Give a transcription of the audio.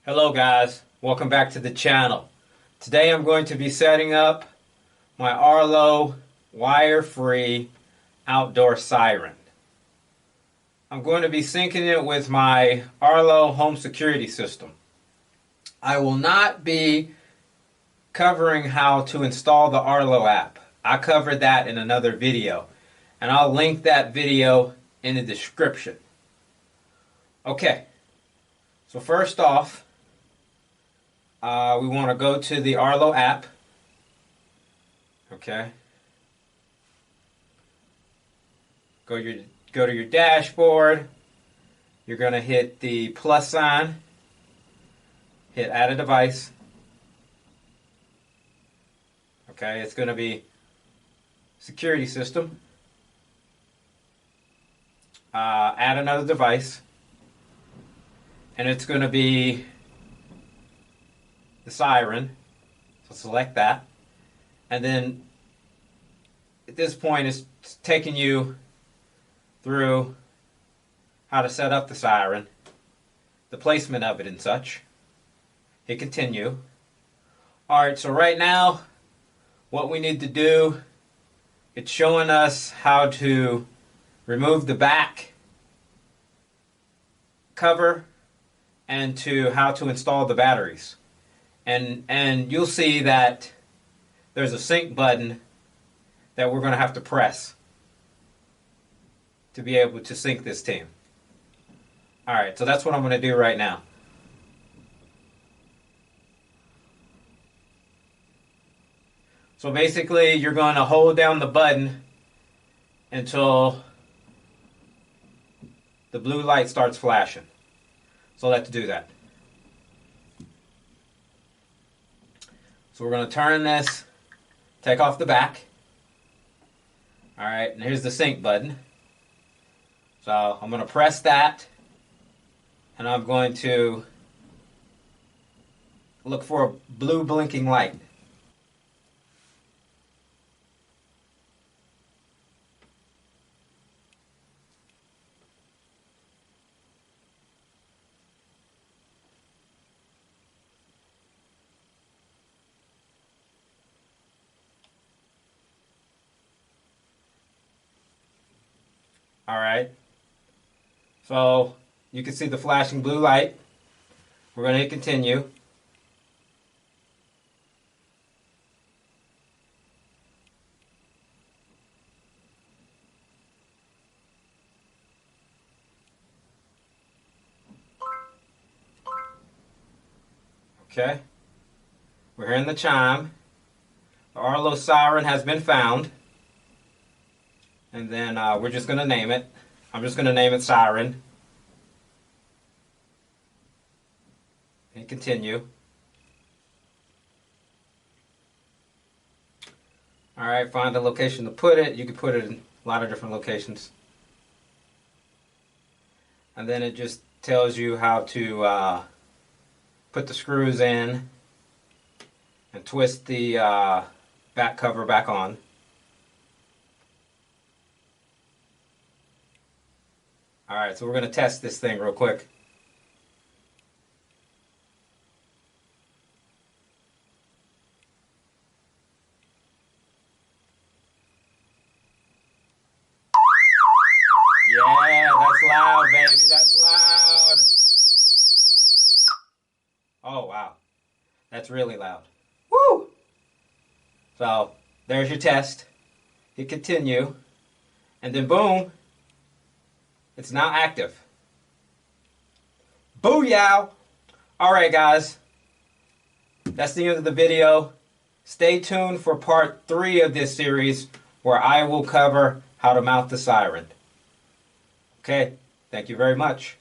Hello guys, welcome back to the channel. Today I'm going to be setting up my Arlo wire-free outdoor siren. I'm going to be syncing it with my Arlo home security system. I will not be covering how to install the Arlo app. I covered that in another video, and I'll link that video in the description. Okay, so first off, we want to go to the Arlo app. Okay. Go to your dashboard. You're going to hit the plus sign. Hit add a device. Okay, it's going to be security system. Add another device. And it's going to be the siren. So select that. And then at this point it's taking you through how to set up the siren, the placement of it and such. Hit continue. Alright, so right now what we need to do, it's showing us how to remove the back cover and to how to install the batteries. And you'll see that there's a sync button that we're going to have to press to be able to sync this team. Alright, so that's what I'm going to do right now. So basically, you're going to hold down the button until the blue light starts flashing. So let's do that. So we're going to turn this, take off the back. Alright, and here's the sync button. So I'm going to press that, and I'm going to look for a blue blinking light. Alright, so you can see the flashing blue light. We're going to hit continue. Okay, we're hearing the chime. The Arlo siren has been found. And then we're just going to name it. I'm just going to name it Siren. And continue. Alright, find the location to put it. You can put it in a lot of different locations. And then it just tells you how to put the screws in and twist the back cover back on. Alright, so we're going to test this thing real quick. Yeah, that's loud, baby. That's loud. Oh, wow. That's really loud. Woo! So, there's your test. Hit continue. And then boom. It's now active. Booyah! Alright guys, that's the end of the video. Stay tuned for part 3 of this series where I will cover how to mount the siren. Okay, thank you very much.